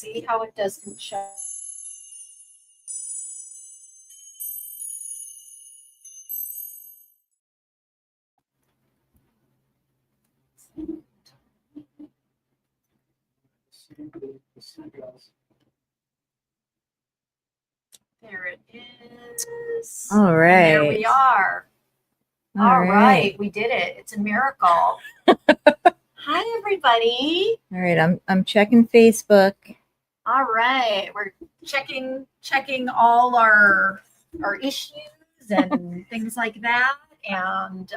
See how it doesn't show? There it is. All right. And there we are. All right. We did it. It's a miracle. Hi, everybody. All right. I'm checking Facebook. All right. We're checking all our issues and things like that. And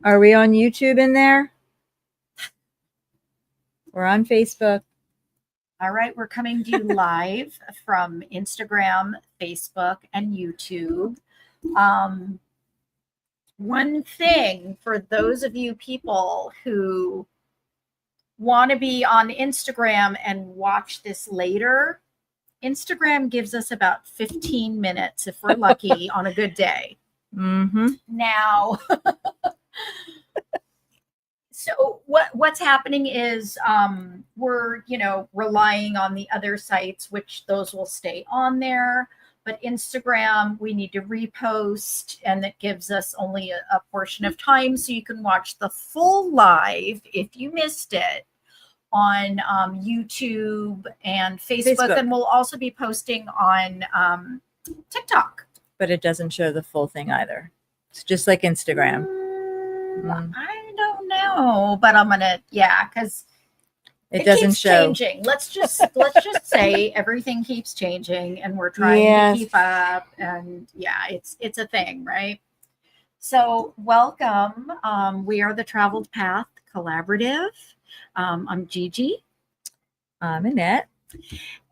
are we on YouTube in there? We're on Facebook. All right, we're coming to you live from Instagram, Facebook, and YouTube. One thing for those of you people who want to be on Instagram and watch this later, Instagram gives us about 15 minutes if we're lucky on a good day. Mm-hmm. Now, so what's happening is we're relying on the other sites, which those will stay on there. But Instagram, we need to repost, and that gives us only a portion of time, so you can watch the full live if you missed it on YouTube and Facebook, and we'll also be posting on TikTok. But it doesn't show the full thing either. It's just like Instagram. I don't know, but I'm gonna, because it doesn't keeps show. Changing. Let's just say everything keeps changing, and we're trying to keep up. And it's a thing, right? So welcome. We are the Traveled Path Collabrative. I'm Gigi. I'm Annette.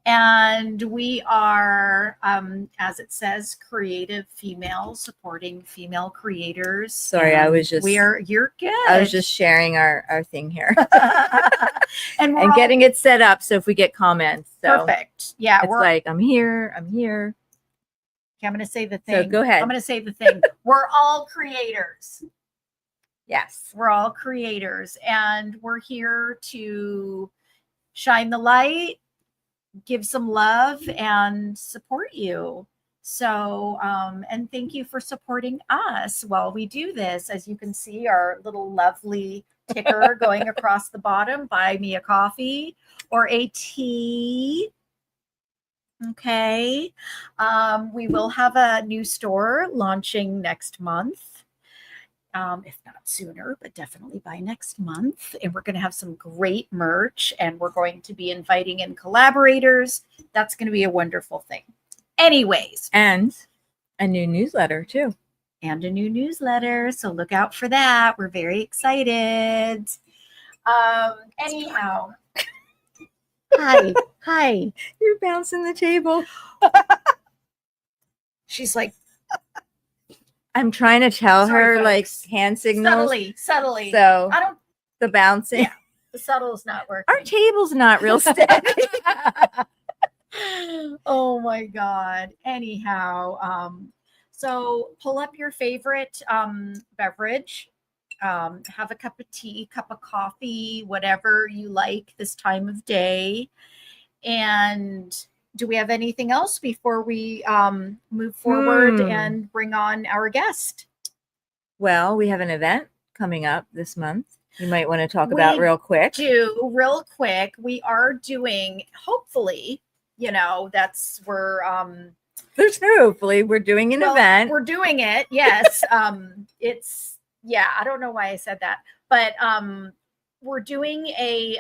And we are, as it says, creative female supporting female creators. Sorry, you're good. I was just sharing our thing here and getting it set up. So if we get comments, perfect. Yeah. It's like, I'm here. Okay, I'm going to say the thing. So go ahead. I'm going to say the thing. We're all creators. Yes. We're all creators, and we're here to shine the light, give some love, and support you. So, and thank you for supporting us while we do this. As you can see, our little lovely ticker going across the bottom, buy me a coffee or a tea. Okay. We will have a new store launching next month. If not sooner, but definitely by next month. And we're going to have some great merch, and we're going to be inviting in collaborators. That's going to be a wonderful thing. Anyways. And a new newsletter too. So look out for that. We're very excited. Anyhow. Hi. You're bouncing the table. She's like, I'm trying to tell her, folks, like hand signals. Subtly. So the bouncing. Yeah, the subtle's not working. Our table's not real steady. Oh my God. Anyhow, so pull up your favorite beverage. Have a cup of tea, cup of coffee, whatever you like this time of day. And do we have anything else before we move forward and bring on our guest? Well, we have an event coming up this month. You might want to talk about real quick. We are doing, hopefully, we're there's no hopefully, we're doing an event. We're doing it. Yes. I don't know why I said that, but we're doing a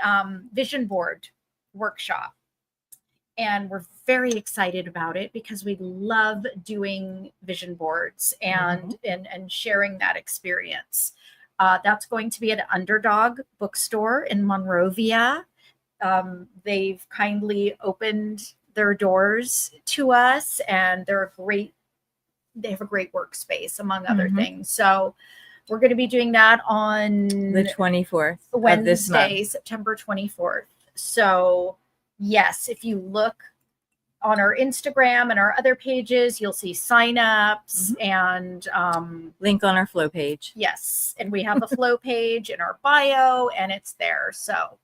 vision board workshop. And we're very excited about it because we love doing vision boards and sharing that experience. That's going to be at Underdog Bookstore in Monrovia. They've kindly opened their doors to us, and they have a great workspace, among other things. So we're going to be doing that on the 24th Wednesday, of this month. September 24th. So yes, if you look on our Instagram and our other pages, you'll see signups and link on our flow page. Yes, and we have a flow page in our bio, and it's there. So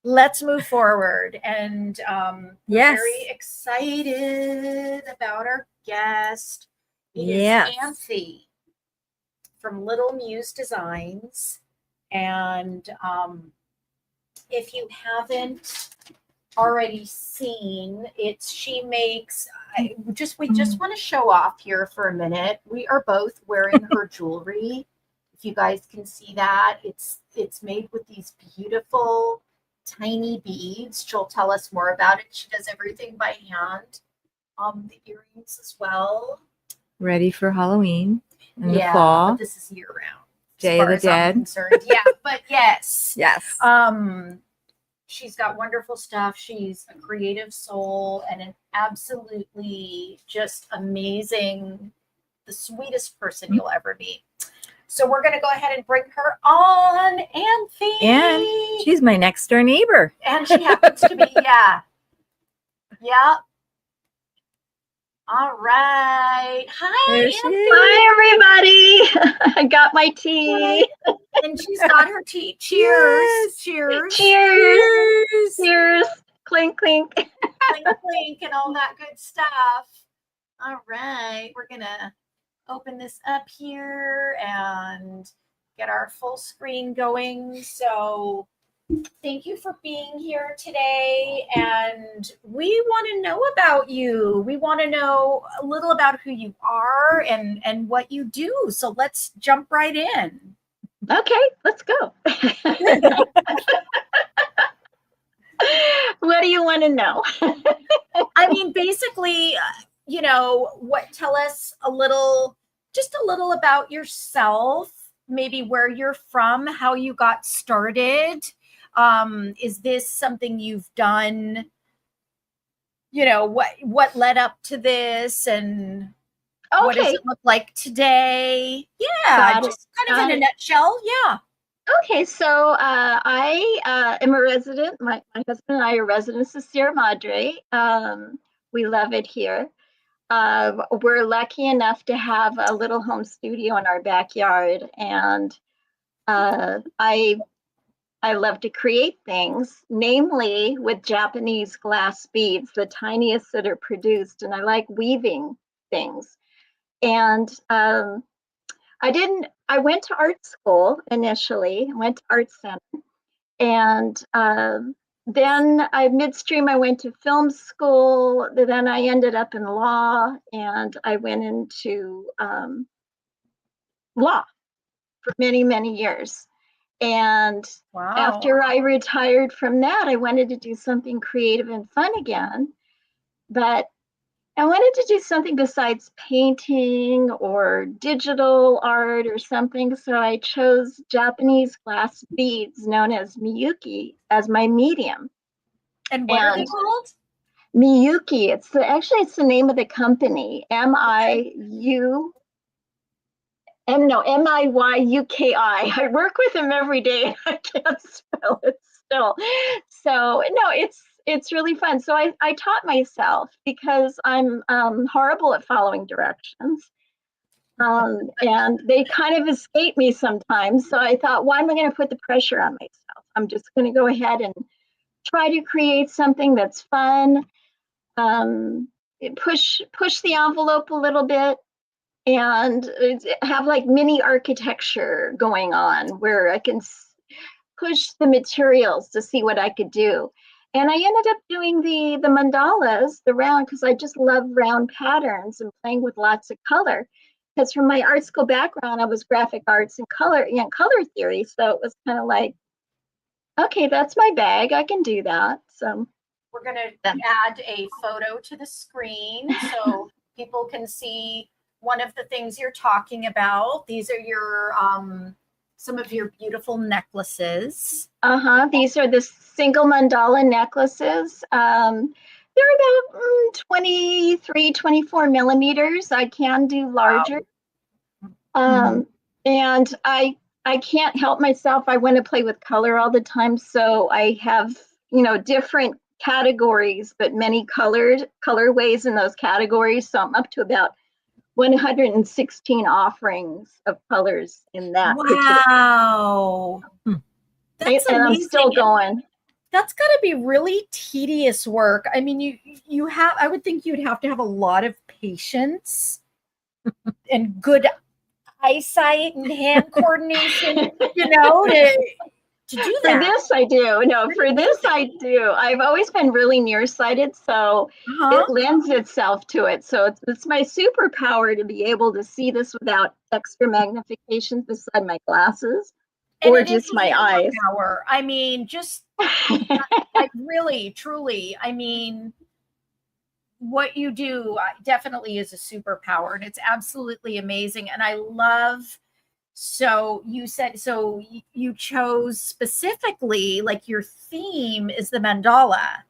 let's move forward. And we're Yes. very excited about our guest. It is Yes. Anthe from Little Muse Designs. And if you haven't already seen, she makes, we just want to show off here for a minute. We are both wearing her jewelry. If you guys can see that, it's made with these beautiful tiny beads. She'll tell us more about it. She does everything by hand. The earrings as well. Ready for Halloween in the Yeah, fall. but this is year round. Day of the Dead. Yeah, but yes. Yes. She's got wonderful stuff. She's a creative soul and an absolutely just amazing, the sweetest person you'll ever meet. So we're going to go ahead and bring her on, Anthe. And she's my next door neighbor. And she happens to be, yeah. Yep. All right. Hi, There she Anthe. is. Hi, everybody. I got my tea. And she's got her tea. Cheers. Yes. Cheers. Cheers. Cheers. Clink, clink. Clink, clink, and all that good stuff. All right. We're going to open this up here and get our full screen going. So thank you for being here today. And we want to know about you. We want to know a little about who you are and what you do. So let's jump right in. Okay, let's go. What do you want to know? I mean, basically, tell us just a little about yourself, maybe where you're from, how you got started. Is this something you've done? What led up to this, and what does it look like today? Yeah, just kind of in a nutshell. Yeah. Okay, so I am a resident. My husband and I are residents of Sierra Madre. We love it here. We're lucky enough to have a little home studio in our backyard, and I love to create things, namely with Japanese glass beads, the tiniest that are produced, and I like weaving things. And I went to art school initially, went to art center, and then midstream I went to film school. Then I ended up in law, and I went into law for many, many years. And after I retired from that, I wanted to do something creative and fun again. But I wanted to do something besides painting or digital art or something. So I chose Japanese glass beads known as Miyuki as my medium. And what are they called? Miyuki. It's the name of the company. Miyuki. I work with them every day. I can't spell it still. So no, it's really fun. So I taught myself because I'm horrible at following directions. And they kind of escape me sometimes. So I thought, why am I going to put the pressure on myself? I'm just going to go ahead and try to create something that's fun, push the envelope a little bit, and have like mini architecture going on where I can push the materials to see what I could do. And I ended up doing the mandalas, the round, because I just love round patterns and playing with lots of color. Because from my art school background, I was graphic arts and color theory. So it was kind of like, okay, that's my bag. I can do that. So we're going to add a photo to the screen so people can see one of the things you're talking about. These are your some of your beautiful necklaces. These are the single mandala necklaces. They're about 23, 24 millimeters. I can do larger. Wow. And I can't help myself. I want to play with color all the time. So I have, different categories, but many colorways in those categories. So I'm up to about 116 offerings of colors in that. Wow. That's amazing. I'm still going. That's got to be really tedious work. I mean, I would think you'd have to have a lot of patience and good eyesight and hand coordination, to do For that. this, I do. No, for this, I do. I've always been really nearsighted, so it lends itself to it. So it's my superpower to be able to see this without extra magnification beside my glasses or just my eyes. Power. I mean, just like really, truly. I mean, what you do definitely is a superpower, and it's absolutely amazing. And I love. So you said, so you chose specifically, like your theme is the mandala.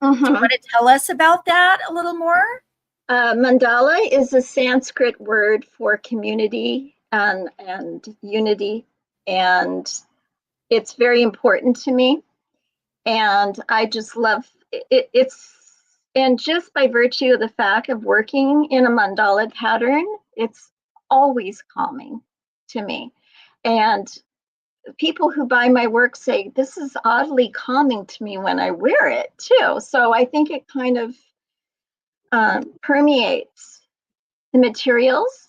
Do you want to tell us about that a little more? Mandala is a Sanskrit word for community and unity, and it's very important to me. And I just love it. And just by virtue of the fact of working in a mandala pattern, it's always calming to me. And people who buy my work say, this is oddly calming to me when I wear it too. So I think it kind of permeates the materials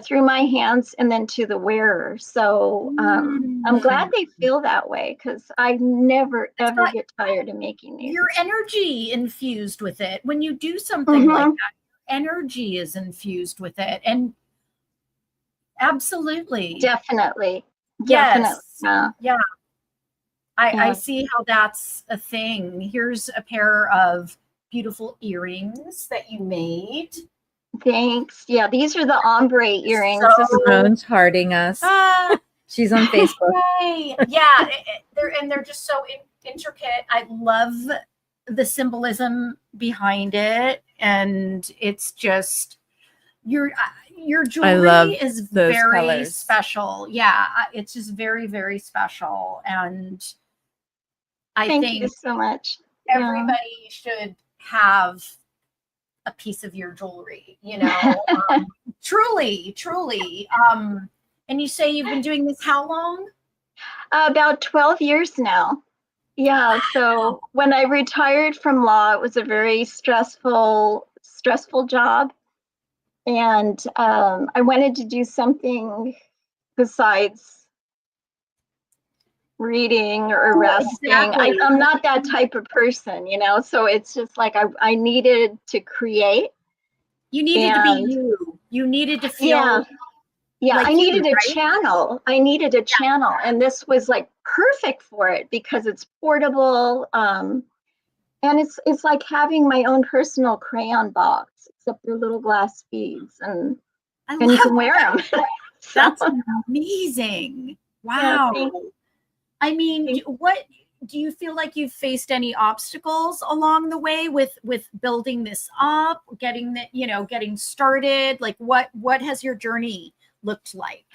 through my hands and then to the wearer. So I'm glad they feel that way, because I never, ever get tired of making these. Your energy infused with it. When you do something like that, energy is infused with it. And absolutely. Definitely. Yes. Definitely. Yeah. I see how that's a thing. Here's a pair of beautiful earrings that you made. Thanks. Yeah, these are the ombre earrings. Simone's hearting us. She's on Facebook. Yeah, they're just so intricate. I love the symbolism behind it, and it's just your jewelry is very colors. Special. Yeah, it's just very, very special, and I Thank think you so much. Everybody should have a piece of your jewelry, truly, truly. And you say you've been doing this how long? About 12 years now. Yeah. So when I retired from law, it was a very stressful job. And I wanted to do something besides reading or resting. Exactly. I'm not that type of person, so it's just like I needed to create. You needed to be you. You needed to feel. Yeah, like I needed a right? channel. I needed a channel, and this was like perfect for it because it's portable. And it's like having my own personal crayon box, except they're little glass beads, and you can wear them. That's amazing. Wow. Yeah, I mean, what do you feel like you've faced any obstacles along the way with building this up, getting getting started? Like what has your journey looked like,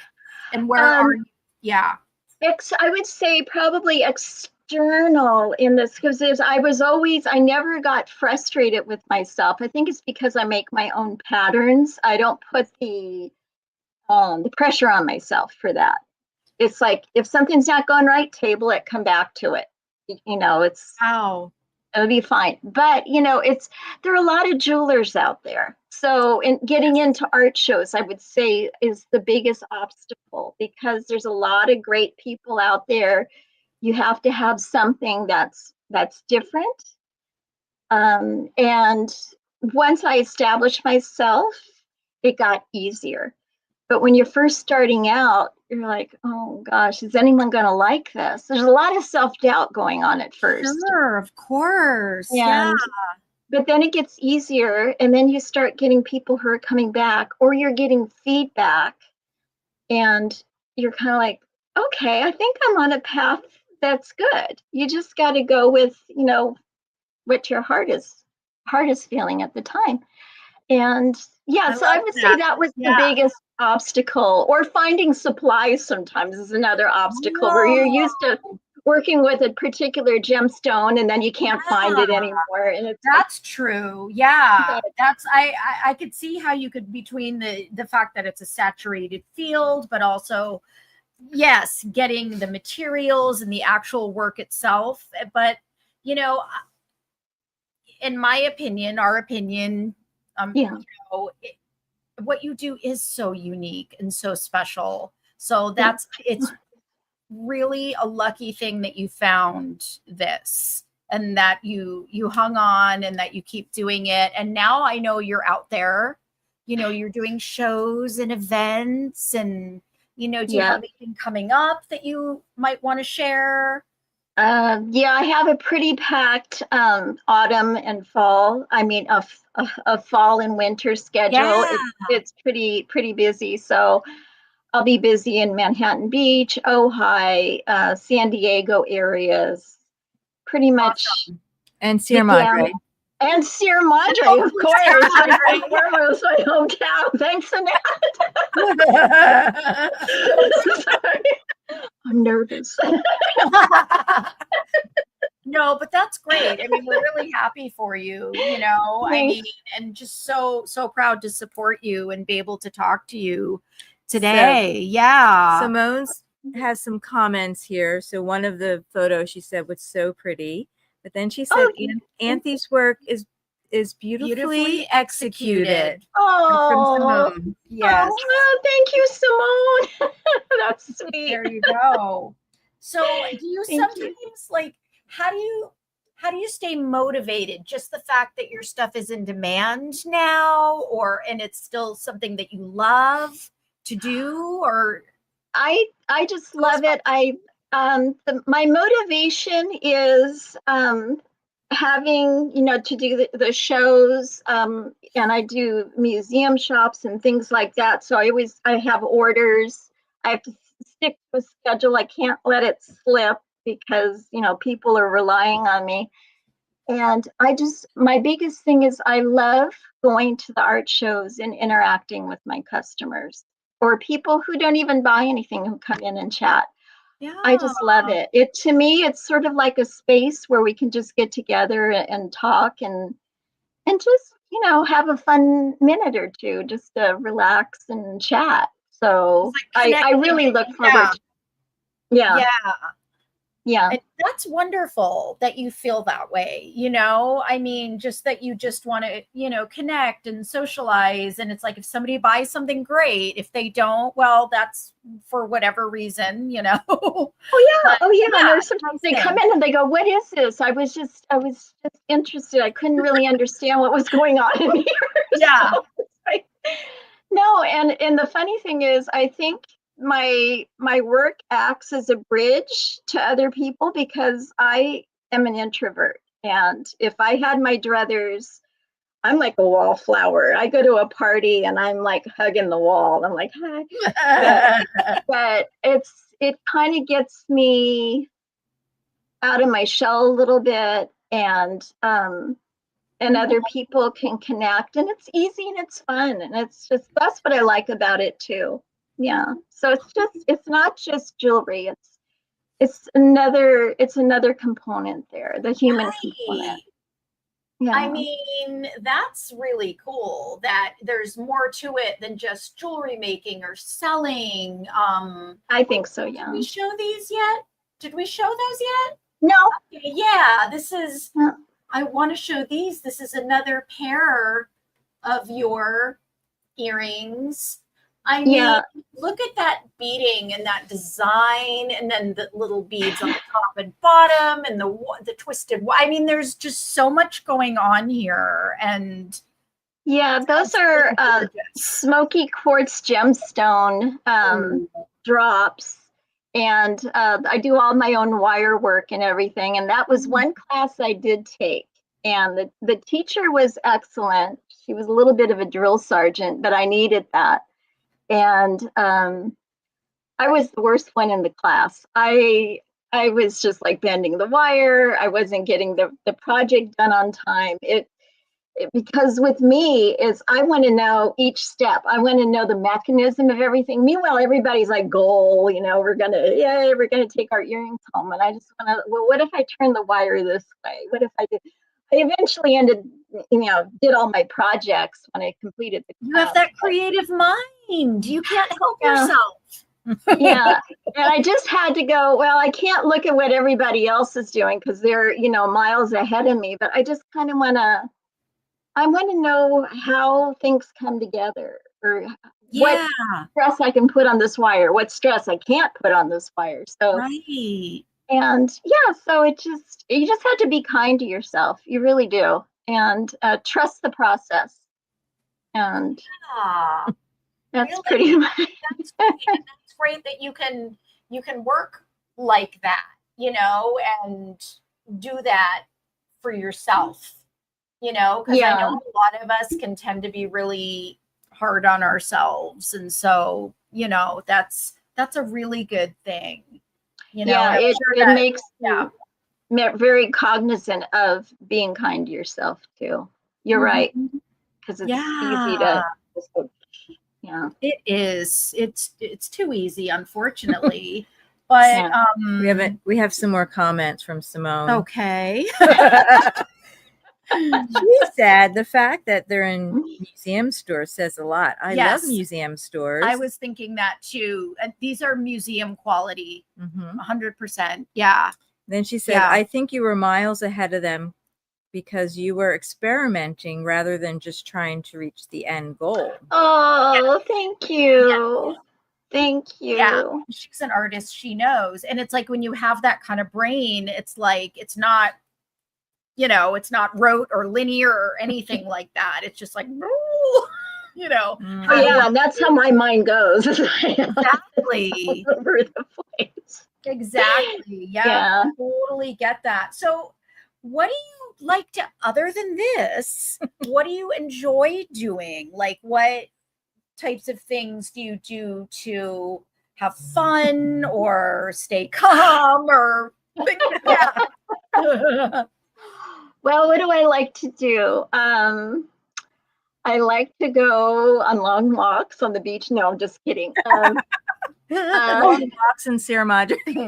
and where are you? Yeah. I would say probably external in this, because I never got frustrated with myself. I think it's because I make my own patterns. I don't put the pressure on myself for that. It's like, if something's not going right, table it, come back to it. It'll be fine. But there are a lot of jewelers out there. So getting into art shows, I would say, is the biggest obstacle, because there's a lot of great people out there. You have to have something that's different. And once I established myself, it got easier. But when you're first starting out, you're like, oh gosh, is anyone going to like this? There's a lot of self-doubt going on at first. Sure, of course. Yeah. But then it gets easier, and then you start getting people who are coming back, or you're getting feedback, and you're kind of like, okay, I think I'm on a path that's good. You just got to go with, what your heart is feeling at the time. And I would say that was the biggest obstacle. Or finding supplies sometimes is another obstacle, where you're used to working with a particular gemstone and then you can't find it anymore. And that's true. Yeah. That's I could see how you could, between the fact that it's a saturated field, but also yes, getting the materials and the actual work itself. But, you know, in my opinion, our opinion, Yeah. you know, what you do is so unique and so special. So that's, it's really a lucky thing that you found this and that you hung on and that you keep doing it. And now I know you're out there, you know, you're doing shows and events and, you know, do you have anything coming up that you might want to share? Yeah, I have a pretty packed autumn and fall. I mean, a fall and winter schedule. Yeah. It's pretty busy. So I'll be busy in Manhattan Beach, Ojai, San Diego areas, pretty much. Awesome. And Sierra Madre. And Sierra Madre, of course. First and foremost, my hometown. Thanks, Annette. Sorry. I'm nervous. No, but that's great. I mean, we're really happy for you, you know. Thanks. I mean, and just so proud to support you and be able to talk to you today. So, yeah. Simone's has some comments here. So one of the photos she said was so pretty, but then she said Anthe's work is beautifully executed. Oh, yes. Oh, thank you, Simone. That's sweet. There you go. So do you sometimes like, how do you stay motivated? Just the fact that your stuff is in demand now, or and it's still something that you love to do, or I just love it. My motivation is having, you know, to do the shows, and I do museum shops and things like that. So I have orders. I have to stick to a schedule. I can't let it slip because, you know, people are relying on me. And my biggest thing is I love going to the art shows and interacting with my customers or people who don't even buy anything who come in and chat. yeah. I just love it. To me, it's sort of like a space where we can just get together and talk and just, you know, have a fun minute or two just to relax and chat. So like I really look forward to yeah. Yeah. And that's wonderful that you feel that way, you know? I mean, just that you just want to, you know, connect and socialize. And it's like if somebody buys something, great. If they don't, well, that's for whatever reason, you know. Oh yeah. And there's sometimes they come in and they go, "What is this?" I was just interested. I couldn't really understand what was going on in here. Yeah. So no, and the funny thing is, I think my work acts as a bridge to other people because I am an introvert. And if I had my druthers, I'm like a wallflower. I go to a party and I'm like hugging the wall. I'm like, hi. But it kind of gets me out of my shell a little bit, and other people can connect, and it's easy and it's fun, and that's what I like about it too. Yeah. So it's not just jewelry. It's another component there, the human component. Yeah. I mean, that's really cool that there's more to it than just jewelry making or selling. I think so, yeah. Did we show these yet? Did we show those yet? No. Okay, yeah, this is, I want to show these. This is another pair of your earrings. I mean, look at that beading and that design, and then the little beads on the top and bottom, and the twisted. I mean, there's just so much going on here, and yeah, those are smoky quartz gemstone drops, and I do all my own wire work and everything. And that was one class I did take, and the teacher was excellent. She was a little bit of a drill sergeant, but I needed that. And I was the worst one in the class. I was just like bending the wire. I wasn't getting the project done on time. Because with me is I want to know each step. I want to know the mechanism of everything. Meanwhile, everybody's like, goal, you know, we're gonna take our earrings home. And I just want to, well, what if I turn the wire this way? What if I did? I eventually did all my projects when I completed the class. You have that creative mind. You can't help yourself. Yeah. And I just had to go, well, I can't look at what everybody else is doing because they're, miles ahead of me, but I just kind of I want to know how things come together, or what stress I can put on this wire, what stress I can't put on this wire. So, Right. and yeah, so you just have to be kind to yourself. You really do. And trust the process. And that's really? pretty much. That's great. And that's great that you can work like that, and do that for yourself, because I know a lot of us can tend to be really hard on ourselves. And so, that's a really good thing. It makes you very cognizant of being kind to yourself too. You're right. Because it's easy to just go, It is. It's too easy, unfortunately. But we have some more comments from Simone. Okay. She said the fact that they're in museum stores says a lot. I love museum stores. I was thinking that too. These are museum quality, 100%. Yeah. Then she said, I think you were miles ahead of them because you were experimenting rather than just trying to reach the end goal. Oh, thank you. Thank you. Yeah, she's an artist. She knows. And it's like when you have that kind of brain, it's like, it's not, it's not rote or linear or anything like that. It's just like, Oh, yeah, and that's how my mind goes. Exactly. All over the place. Exactly. Yeah. I totally get that. So what do you like to, other than this, what do you enjoy doing? Like, what types of things do you do to have fun or stay calm or things like that? Well, what do I like to do? I like to go on long walks on the beach. No, I'm just kidding. Long walks in Sierra Madre. We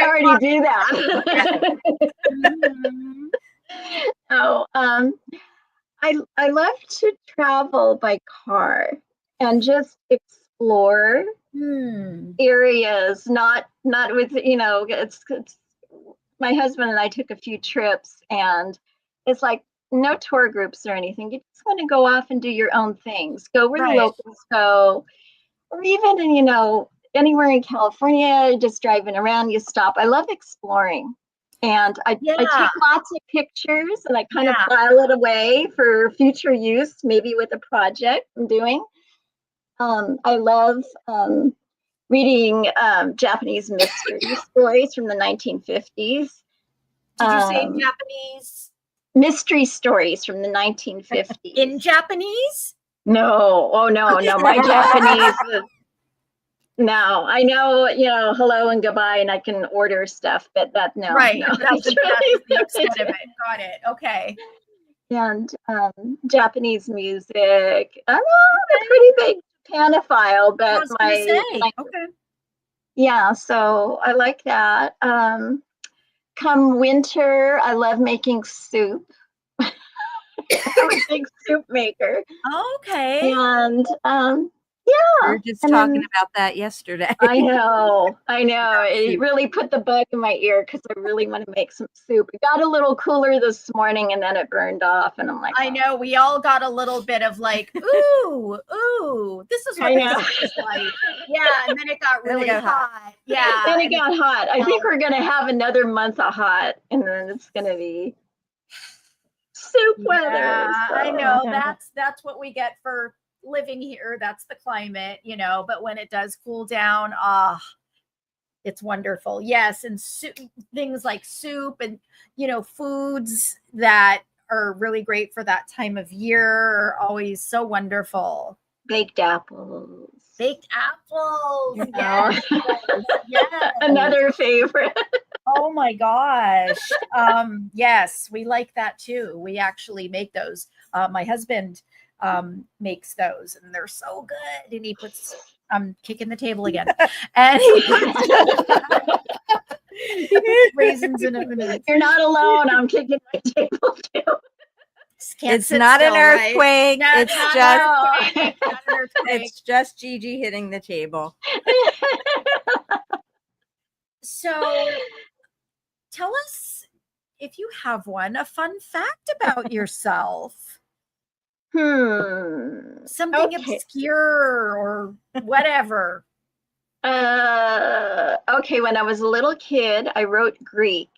already do that. I love to travel by car and just explore areas, not with, it's my husband and I took a few trips, and it's like no tour groups or anything. You just want to go off and do your own things. Go where the locals go, or even anywhere in California, just driving around, you stop. I love exploring. And I take lots of pictures, and I kind of file it away for future use, maybe with a project I'm doing. I love reading Japanese mystery stories from the 1950s. Did you say Japanese? Mystery stories from the 1950s. In Japanese? No. Oh, no. My Japanese is... No, I know, hello and goodbye, and I can order stuff, but no. Right. No. That's the extent of it. Got it. Okay. And Japanese music. I'm a pretty big Japanophile, but okay. Yeah, so I like that. Come winter, I love making soup. I'm a big soup maker. Okay. And we were just talking about that yesterday. I know. It really put the bug in my ear because I really want to make some soup. It got a little cooler this morning, and then it burned off, and I'm like, I know, we all got a little bit of like, ooh, this is what this is like. Yeah, and then it got really hot. Yeah. Then it got hot. I think we're gonna have another month of hot, and then it's gonna be soup weather. So. I know. That's what we get for living here. That's the climate, but when it does cool down, it's wonderful. Yes. And things like soup and foods that are really great for that time of year are always so wonderful. Baked apples. Yes. Yes. Another favorite. Oh my gosh. Yes, we like that too. We actually make those. My husband makes those, and they're so good. And he puts, I'm kicking the table again, and he puts raisins in it. You're not alone. I'm kicking my table too. It's not an earthquake. Right? It's not just an earthquake. it's just Gigi hitting the table. So tell us, if you have one, a fun fact about yourself. Something obscure or whatever. Okay, when I was a little kid, I wrote Greek.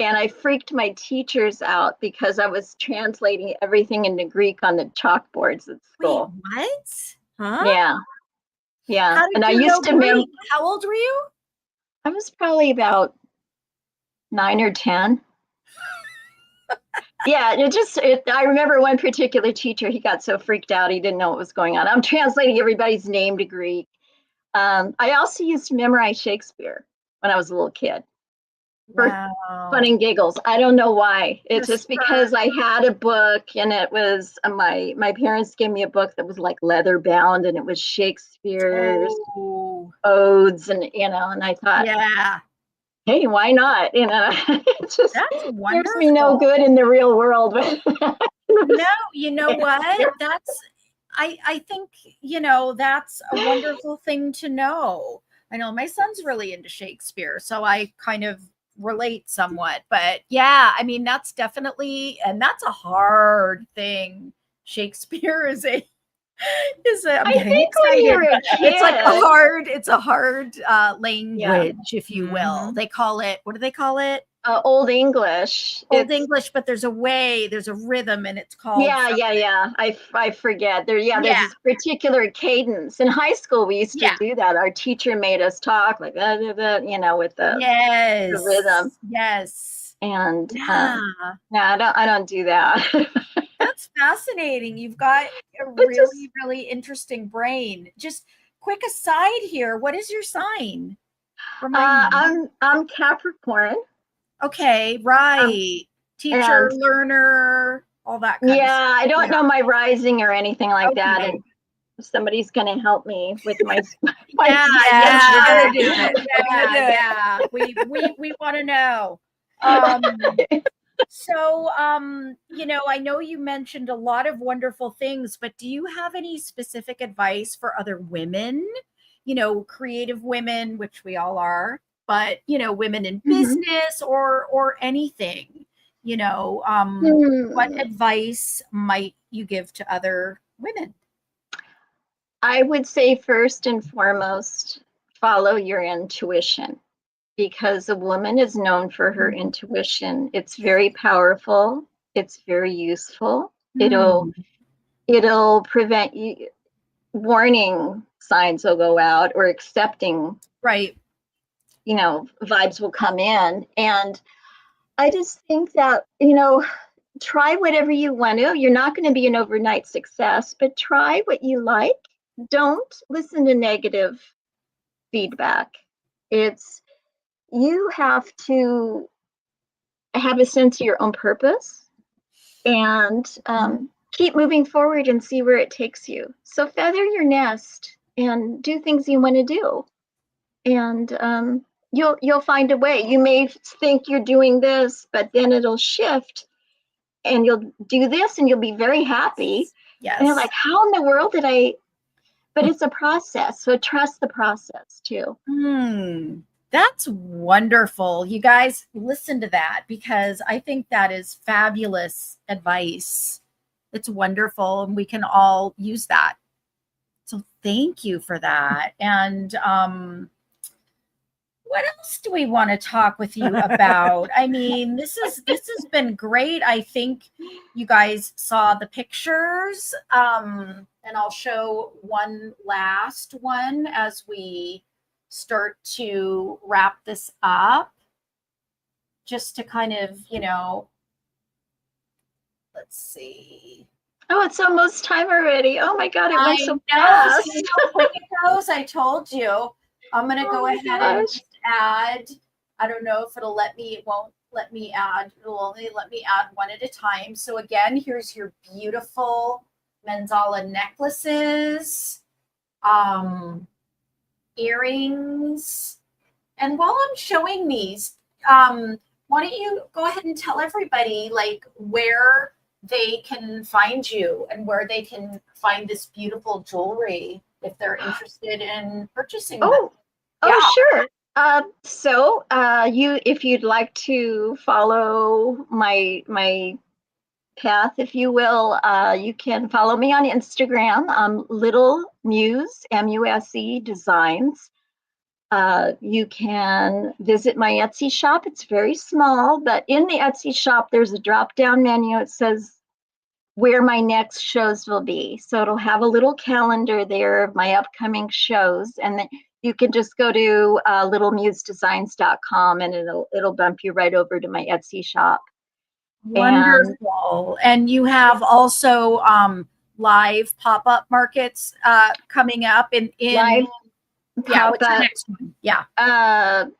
And I freaked my teachers out because I was translating everything into Greek on the chalkboards at school. Wait, what? Huh? Yeah. Yeah. How did and I you used know to Greek? How old were you? I was probably about 9 or 10. Yeah, I remember one particular teacher, he got so freaked out, he didn't know what was going on. I'm translating everybody's name to Greek. I also used to memorize Shakespeare when I was a little kid. For fun and giggles. I don't know why. It's just because I had a book, and it was my parents gave me a book that was like leather bound, and it was Shakespeare's odes, and and I thought, yeah, hey, why not? It just that's wonderful. gives me no good in the real world. No, you know what? That's I think, that's a wonderful thing to know. I know my son's really into Shakespeare, so I kind of relate somewhat. But yeah, I mean, that's definitely, and that's a hard thing. Shakespeare is a I'm getting excited. It's a hard language, if you will. They call it, what do they call it? Old English. English, but there's a rhythm, and it's called I forget. There's this particular cadence. In high school, we used to do that. Our teacher made us talk like that, with the rhythm. Yes. And no, I don't do that. That's fascinating. You've got a really, really interesting brain. Just quick aside here, what is your sign? I'm Capricorn. Okay, right. Teacher, learner, all that kind of stuff. I don't know my rising or anything like that. And somebody's going to help me with my we want to know. So, I know you mentioned a lot of wonderful things, but do you have any specific advice for other women, creative women, which we all are, but, women in business or anything, what advice might you give to other women? I would say first and foremost, follow your intuition, because a woman is known for her intuition. It's very powerful. It's very useful. It'll prevent you, warning signs will go out, or accepting, vibes will come in. And I just think that, try whatever you want to. You're not going to be an overnight success, but try what you like. Don't listen to negative feedback. You have to have a sense of your own purpose, and keep moving forward and see where it takes you. So feather your nest and do things you want to do, and you'll find a way. You may think you're doing this, but then it'll shift, and you'll do this, and you'll be very happy. Yes. And you're like, how in the world did I? But it's a process, so trust the process too. That's wonderful. You guys, listen to that, because I think that is fabulous advice. It's wonderful, and we can all use that. So thank you for that. And what else do we want to talk with you about? I mean, this has been great. I think you guys saw the pictures, and I'll show one last one as we start to wrap this up, just to kind of, let's see. Oh, it's almost time already. Oh my God, it went so fast. See how quick it goes? I told you. I'm going to go ahead and just add. I don't know if it'll let me. It won't let me add. It'll only let me add one at a time. So again, here's your beautiful Mandala necklaces, earrings. And while I'm showing these, why don't you go ahead and tell everybody, like, where they can find you and where they can find this beautiful jewelry if they're interested in purchasing them. Sure. If you'd like to follow my path, if you will, you can follow me on Instagram, Little Muse, Muse Designs. You can visit my Etsy shop. It's very small, but in the Etsy shop, there's a drop-down menu. It says where my next shows will be. So it'll have a little calendar there of my upcoming shows. And then you can just go to littlemusedesigns.com and it'll bump you right over to my Etsy shop. Wonderful. And you have also live pop-up markets coming up in live what's your next one? Yeah.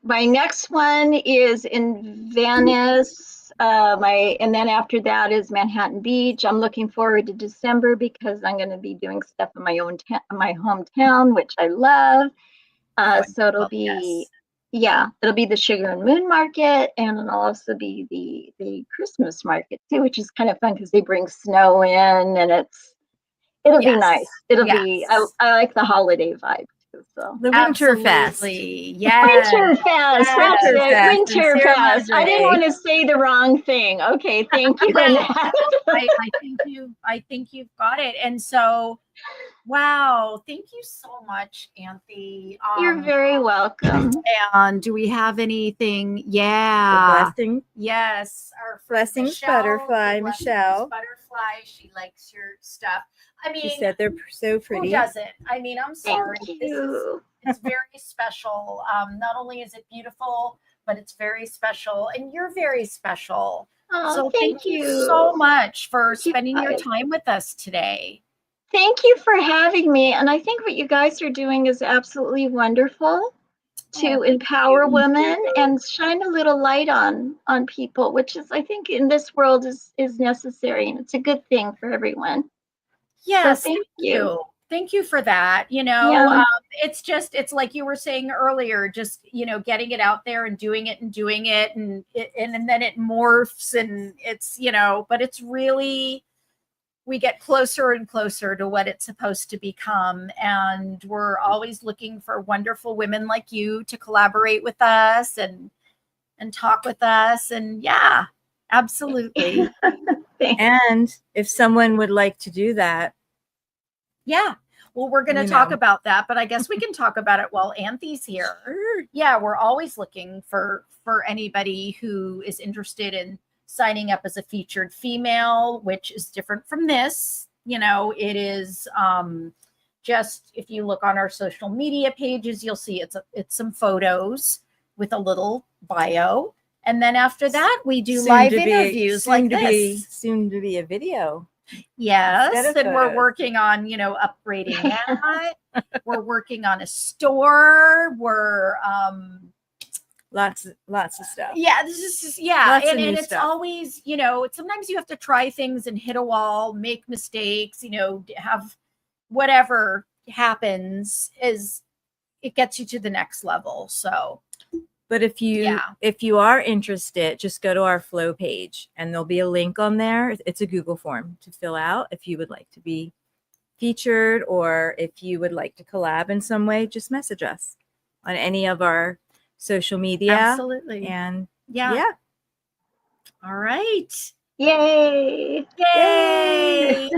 My next one is in Venice. And then after that is Manhattan Beach. I'm looking forward to December because I'm going to be doing stuff in my hometown, which I love. So it'll be, it'll be the Sugar and Moon Market, and it'll also be the Christmas market too, which is kind of fun because they bring snow in, and it'll be nice. It'll be. I like the holiday vibe too. So the Winter Fest. Yes. Winter Fest. That's it. Winter Fest. I didn't want to say the wrong thing. Okay, thank you. I think you've got it. And so, wow, thank you so much, Anthe. You're very welcome. And do we have anything? Yeah. The blessing. Yes. Our blessings, butterfly, Michelle. Butterfly. She likes your stuff. I mean, she said they're so pretty. Who doesn't? I mean, I'm sorry. It's very special. Not only is it beautiful, but it's very special, and you're very special. Oh, so thank you so much for spending your time with us today. Thank you for having me. And I think what you guys are doing is absolutely wonderful to empower women and shine a little light on people, which is, I think, in this world is necessary, and it's a good thing for everyone. Yes, so thank you. Thank you for that. It's like you were saying earlier, just, getting it out there and doing it, and then it morphs, and it's, but it's really, we get closer and closer to what it's supposed to become. And we're always looking for wonderful women like you to collaborate with us and talk with us. And yeah, absolutely. And if someone would like to do that. Yeah. Well, we're going to talk about that, but I guess we can talk about it while Anthe's here. Yeah. We're always looking for anybody who is interested in signing up as a featured female, which is different from this. It is just, if you look on our social media pages, you'll see it's some photos with a little bio. And then after that, we do live interviews like this. Soon to be a video. Yes. And we're working on, upgrading that. We're working on a store. We're lots of stuff. Yeah, this is just, and it's stuff. Always, sometimes you have to try things and hit a wall, make mistakes, have whatever happens, is it gets you to the next level. So, but if you are interested, just go to our flow page and there'll be a link on there. It's a Google form to fill out if you would like to be featured, or if you would like to collab in some way, just message us on any of our social media. Absolutely. And yeah. All right. Yay.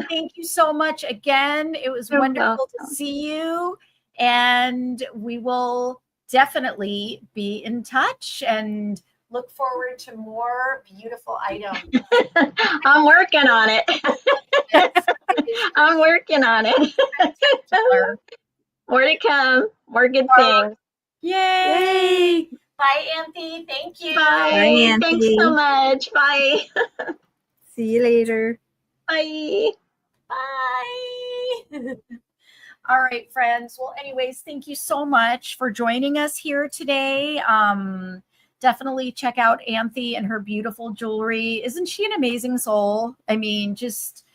Thank you so much again. It was wonderful to see you, and we will definitely be in touch and look forward to more beautiful items. I'm working on it. I'm working on it. More to come. More good things. Yay. Bye, Anthe. Thank you. Bye. Bye, Anthe. Thanks so much. Bye. See you later. Bye. Bye. All right, friends. Well, anyways, thank you so much for joining us here today. Definitely check out Anthe and her beautiful jewelry. Isn't she an amazing soul? I mean, just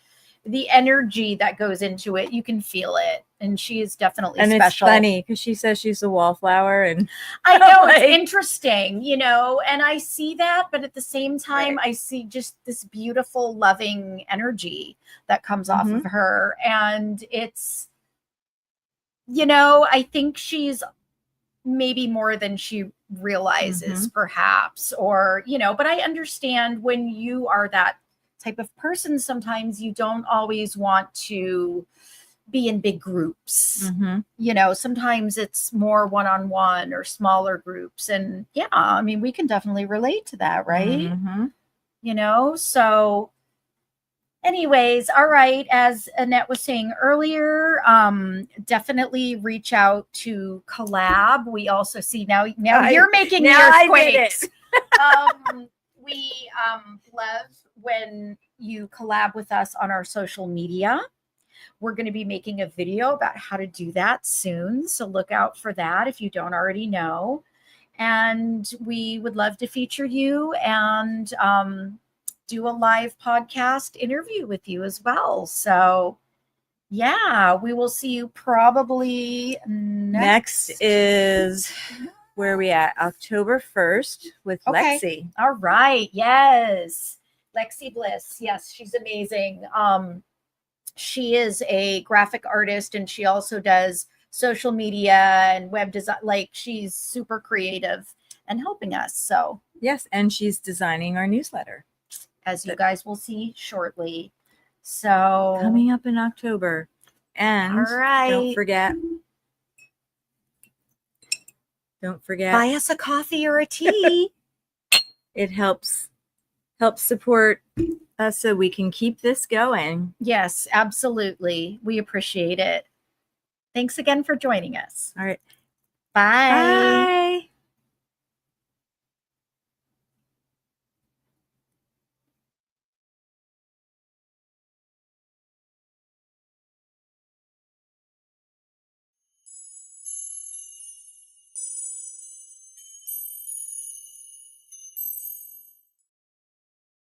the energy that goes into it, you can feel it. and she is definitely And special. it's funny because she says she's a wallflower, and I know like, it's interesting, you know, and I see that, but at the same time, Right. I see just this beautiful, loving energy that comes off of her. And it's, you know, I think she's maybe more than she realizes, perhaps, or, you know, but I understand when you are that type of person, sometimes you don't always want to be in big groups. You know, sometimes it's more one-on-one or smaller groups. And yeah, I mean, we can definitely relate to that, right? You know, so anyways, all right, as Annette was saying earlier, definitely reach out to Collab. We also see now you're making the earthquakes. We love when you collab with us on our social media. We're going to be making a video about how to do that soon, so look out for that if you don't already know. And we would love to feature you and do a live podcast interview with you as well. So yeah, we will see you probably next is where are we at? October 1st with Lexi. All right. Yes. Lexi Bliss. Yes, she's amazing. She is a graphic artist, and she also does social media and web design. Like, she's super creative and helping us. So yes, and she's designing our newsletter, as you guys will see shortly. So coming up in October. And all right, don't forget, buy us a coffee or a tea. It helps support us so we can keep this going. Yes, absolutely. We appreciate it. Thanks again for joining us. All right. Bye. Bye.